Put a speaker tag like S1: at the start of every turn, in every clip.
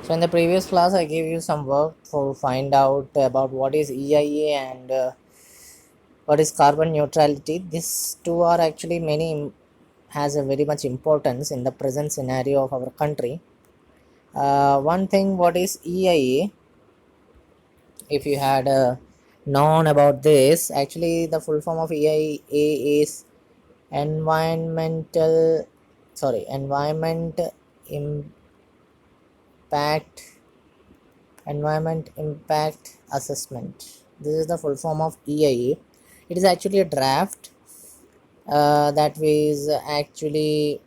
S1: So in the previous class, I gave you some work to find out about what is EIA and what is carbon neutrality. These two are actually has a very much importance in the present scenario of our country. One thing, what is EIA? If you had known about this, actually the full form of EIA is environmental, environment impact environment impact assessment. This is the full form of EIA. It is actually a draft that was actually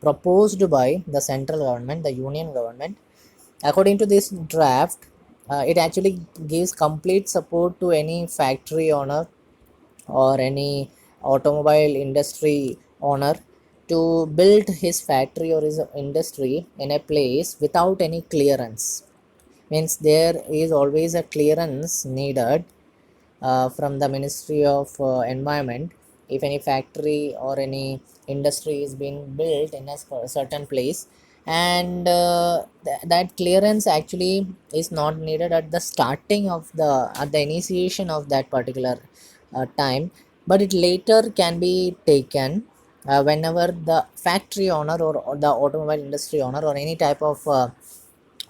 S1: proposed by the central government, the union government. According to this draft, it actually gives complete support to any factory owner or any automobile industry owner to build his factory or his industry in a place without any clearance. Means there is always a clearance needed from the Ministry of Environment if any factory or any industry is being built in a certain place, and that clearance actually is not needed at the starting of the initiation of that particular time, but it later can be taken whenever the factory owner or the automobile industry owner or any type of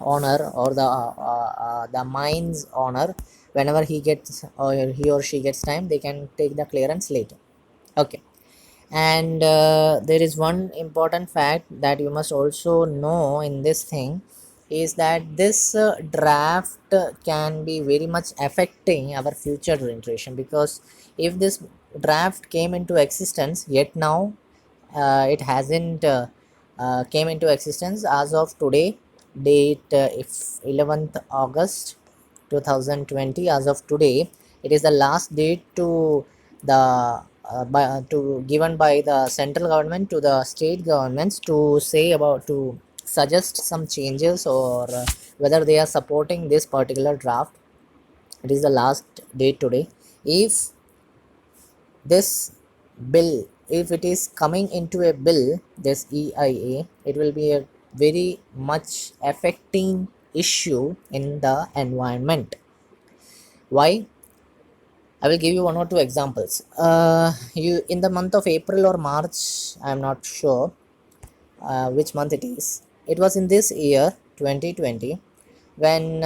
S1: owner or the mines owner, whenever he gets or he or she gets time, they can take the clearance later. Okay. And there is one important fact that you must also know in this thing, is that this draft can be very much affecting our future generation, because if this draft came into existence, yet now it hasn't came into existence as of today date, if 11th August 2020, as of today it is the last date to the to given by the central government to the state governments to say about, to suggest some changes, or whether they are supporting this particular draft. It is the last date today. If this bill, if it is coming into a bill, this EIA, it will be a very much affecting issue in the environment. Why? I will give you one or two examples. You, in the month of April or March, I am not sure which month it is. It was in this year 2020 when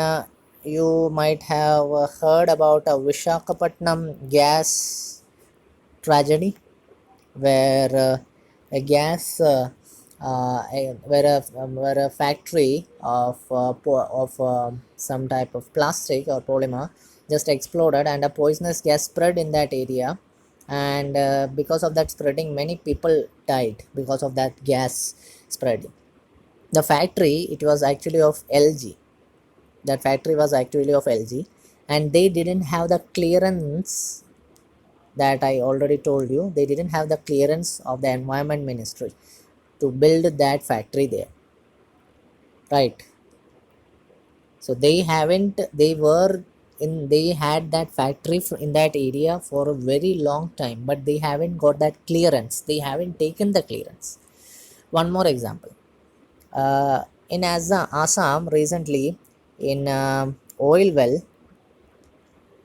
S1: you might have heard about a Vishakhapatnam gas tragedy, where a gas where a factory of some type of plastic or polymer just exploded, and a poisonous gas spread in that area, and because of that spreading, many people died because of that gas spreading. The factory, it was actually of LG. That factory was actually of LG, and they didn't have the clearance that I already told you. They didn't have the clearance of the environment ministry to build that factory there, right? So they haven't, they were in, they had that factory in that area for a very long time, but they haven't got that clearance. They haven't taken the clearance. One more example. In Assam recently, in oil well,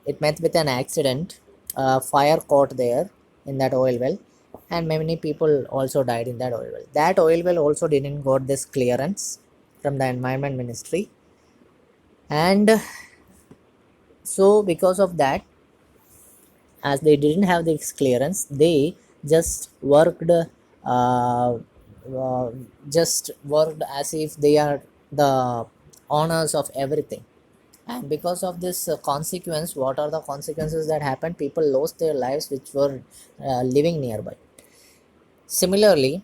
S1: it met with an accident. Fire caught there in that oil well, and many people also died in that oil well. That oil well also didn't got this clearance from the environment ministry, and so because of that, as they didn't have this clearance, they just worked uh, uh, just worked as if they are the owners of everything. And because of this consequence, what are the consequences that happened? People lost their lives which were living nearby. Similarly,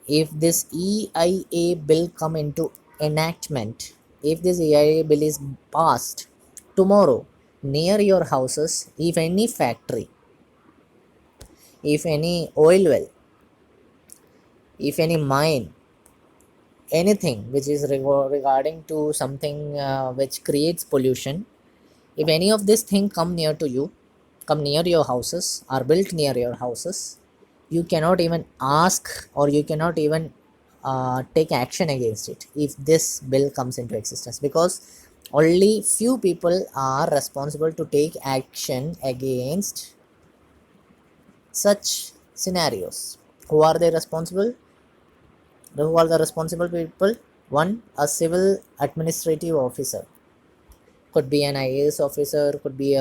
S1: if this EIA bill come into enactment, if this EIA bill is passed tomorrow, near your houses, if any factory, if any oil well, if any mine, anything which is regarding to something which creates pollution, if any of this thing come near to you, come near your houses, are built near your houses, you cannot even ask, or you cannot even take action against it if this bill comes into existence, because only few people are responsible to take action against such scenarios. Who are they responsible? Who are the responsible people? One, a civil administrative officer, could be an IAS officer, could be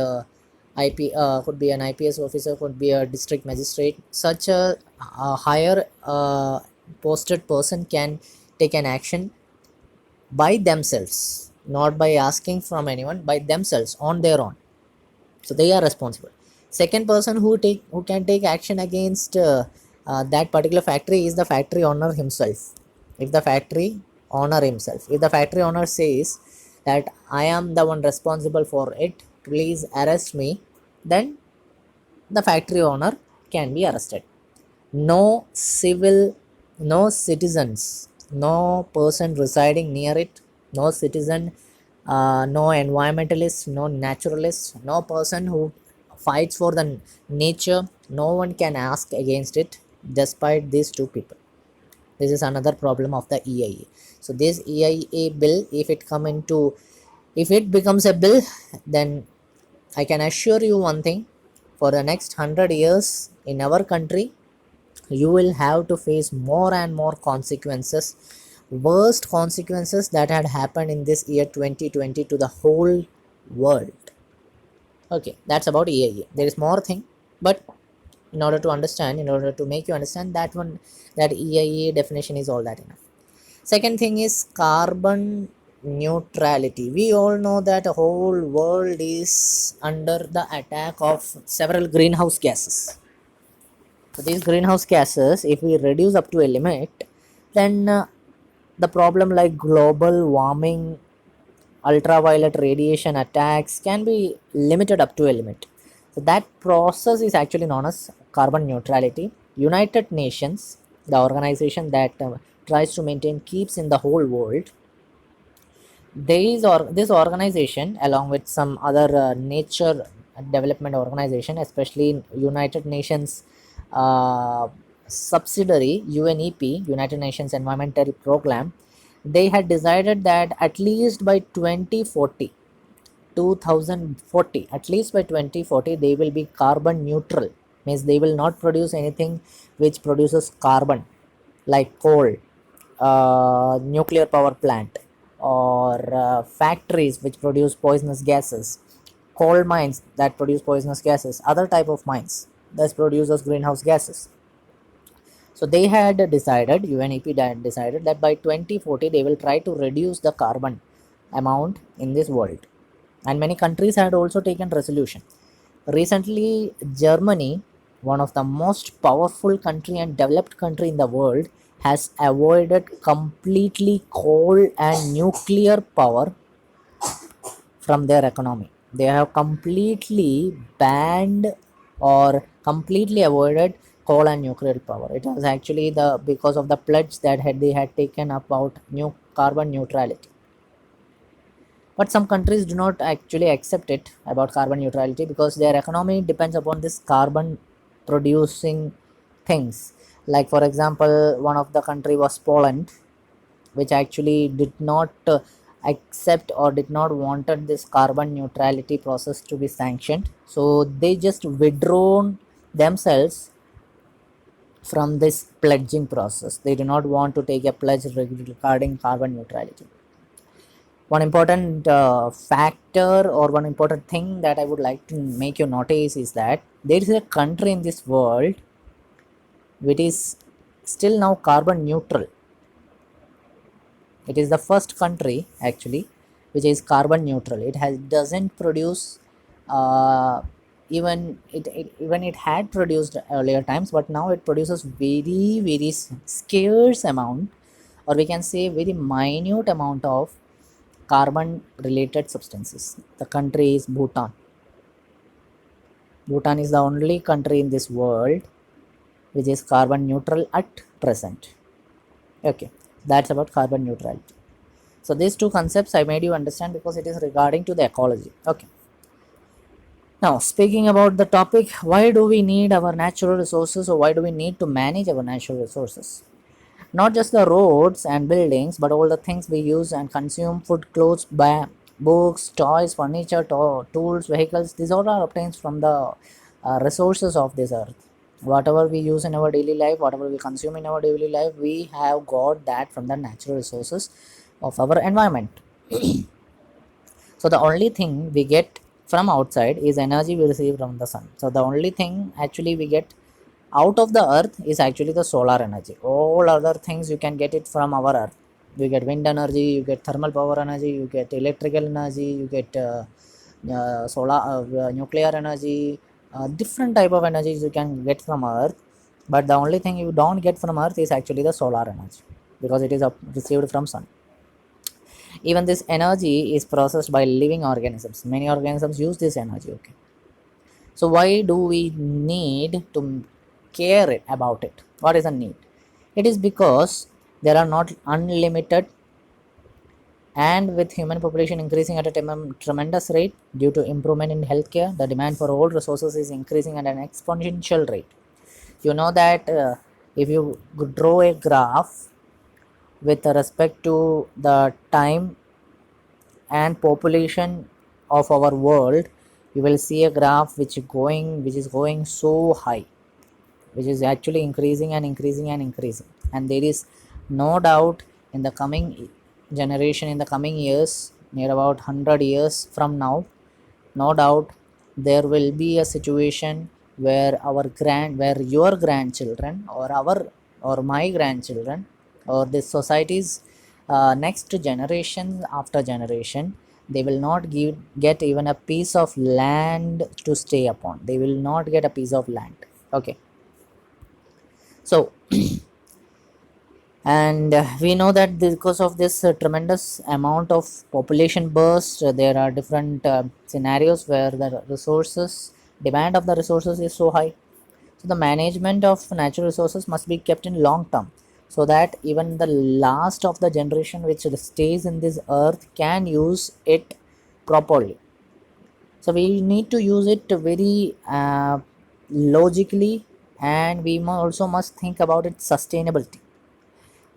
S1: could be an IPS officer, could be a district magistrate. Such a higher posted person can take an action by themselves, not by asking from anyone, by themselves on their own. So they are responsible. Second person who can take action against that particular factory is the factory owner himself. If the factory owner says that I am the one responsible for it, please arrest me, then the factory owner can be arrested. No civil, no citizens, no person residing near it, no citizen, no environmentalist, no naturalist, no person who fights for the nature, no one can ask against it despite these two people. This is another problem of the EIA. So this EIA bill, if it becomes a bill, then I can assure you one thing: for the next 100 years in our country, you will have to face more and more consequences, worst consequences that had happened in this year 2020 to the whole world. Okay, that's about EIA. There is more thing, but in order to make you understand that one, that EIA definition is all that enough. Second thing is carbon neutrality. We all know that the whole world is under the attack of several greenhouse gases. So these greenhouse gases, if we reduce up to a limit, then the problem like global warming, ultraviolet radiation attacks can be limited up to a limit. So that process is actually known as carbon neutrality. United Nations, the organization that tries to maintain keeps in the whole world, this organization along with some other nature development organization, especially United Nations subsidiary UNEP, United Nations Environmental Program, they had decided that at least by 2040, at least by 2040 they will be carbon neutral. Means they will not produce anything which produces carbon, like coal, nuclear power plant, or factories which produce poisonous gases, coal mines that produce poisonous gases, other type of mines that produces greenhouse gases. So they had decided, UNEP decided that by 2040 they will try to reduce the carbon amount in this world, and many countries had also taken resolution. Recently, Germany, one of the most powerful country and developed country in the world, has avoided completely coal and nuclear power from their economy. They have completely banned or completely avoided coal and nuclear power. It was actually because of the pledge that they had taken about new carbon neutrality. But some countries do not actually accept it about carbon neutrality because their economy depends upon this carbon producing things. Like for example, one of the country was Poland, which actually did not accept or did not wanted this carbon neutrality process to be sanctioned, so they just withdrawn themselves from this pledging process. They do not want to take a pledge regarding carbon neutrality. One important factor or one important thing that I would like to make you notice is that there is a country in this world which is still now carbon neutral. It is the first country actually which is carbon neutral. It doesn't produce even it had produced earlier times, but now it produces very scarce amount, or we can say very minute amount of carbon related substances. The country is Bhutan. Bhutan is the only country in this world which is carbon neutral at present. Okay, that's about carbon neutrality. So these two concepts I made you understand because it is regarding to the ecology. Okay, now speaking about the topic, why do we need our natural resources, or why do we need to manage our natural resources? Not just the roads and buildings, but all the things we use and consume: food, clothes, books, toys, furniture, tools, vehicles. These all are obtained from the resources of this earth. Whatever we use in our daily life, whatever we consume in our daily life, we have got that from the natural resources of our environment. So the only thing we get from outside is energy we receive from the sun. So the only thing actually we get out of the earth is actually the solar energy. All other things you can get it from our earth. You get wind energy, you get thermal power energy, you get electrical energy, you get solar nuclear energy, different type of energies you can get from earth. But the only thing you don't get from earth is actually the solar energy, because it is received from sun. Even this energy is processed by living organisms. Many organisms use this energy. Okay, so why do we need to care about it? What is the need? It is because there are not unlimited, and with human population increasing at a tremendous rate due to improvement in healthcare, the demand for all resources is increasing at an exponential rate. You know that if you draw a graph with respect to the time and population of our world, you will see a graph which is going so high, which is actually increasing and increasing and increasing. And there is no doubt in the coming generation, in the coming years, near about 100 years from now, no doubt there will be a situation where your grandchildren, or our, or my grandchildren, or this society's next generation after generation, they will not get even a piece of land to stay upon. They will not get a piece of land. Okay, so and we know that because of this tremendous amount of population burst, there are different scenarios where the resources demand of the resources is so high. So the management of natural resources must be kept in long term, so that even the last of the generation which stays in this earth can use it properly. So we need to use it very logically, and we also must think about its sustainability.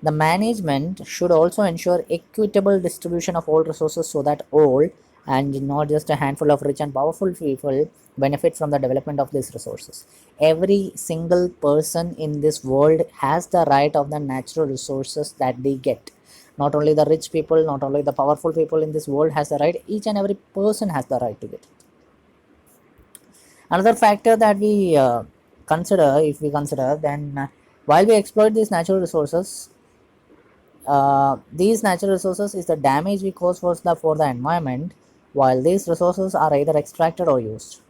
S1: The management should also ensure equitable distribution of all resources, so that all, and not just a handful of rich and powerful people, benefit from the development of these resources. Every single person in this world has the right of the natural resources that they get. Not only the rich people, not only the powerful people in this world has the right, each and every person has the right to get it. Another factor that we consider, if we consider, then while we exploit these natural resources, these natural resources is the damage we cause for the environment. While these resources are either extracted or used,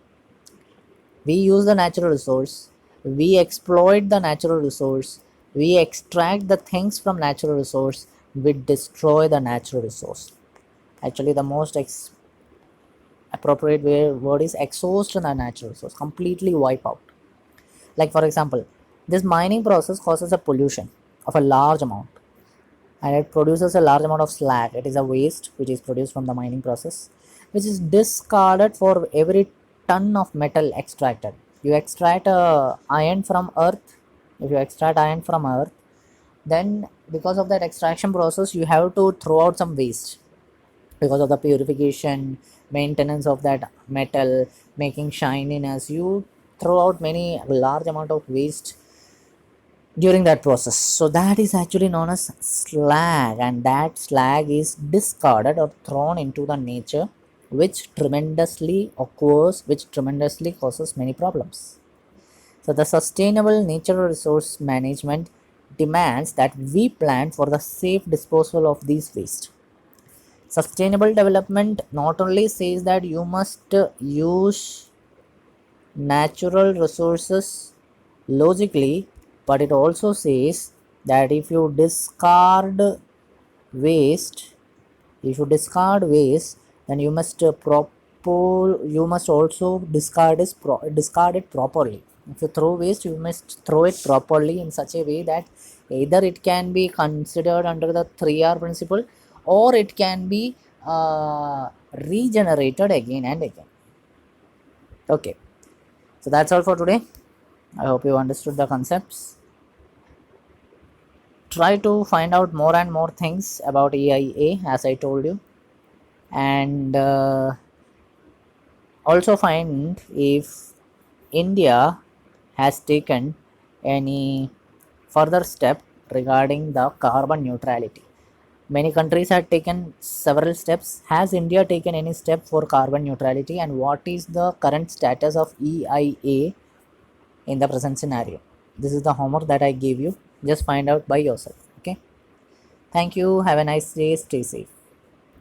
S1: we use the natural resource, we exploit the natural resource, we extract the things from natural resource, we destroy the natural resource. Actually, the most appropriate word is exhaust the natural resource, completely wipe out. Like for example, this mining process causes a pollution of a large amount, and it produces a large amount of slag. It is a waste which is produced from the mining process, which is discarded for every ton of metal extracted. You extract iron from earth. If you extract iron from earth, then because of that extraction process, you have to throw out some waste, because of the purification, maintenance of that metal, making shininess. You throw out many large amount of waste during that process. So that is actually known as slag, and that slag is discarded or thrown into the nature, which tremendously occurs, which tremendously causes many problems. So the sustainable natural resource management demands that we plan for the safe disposal of these waste. Sustainable development not only says that you must use natural resources logically, but it also says that waste if you discard waste, then you must you must also discard it properly. If you throw waste, you must throw it properly in such a way that either it can be considered under the 3R principle, or it can be regenerated again and again. Okay, so that's all for today. I hope you understood the concepts. try to find out more and more things about EIA, as I told you, and also find if India has taken any further step regarding the carbon neutrality. Many countries have taken several steps. Has India taken any step for carbon neutrality, and what is the current status of EIA in the present scenario? This is the homework that I gave you. Just find out by yourself. Okay. Thank you. Have a nice day. Stay safe.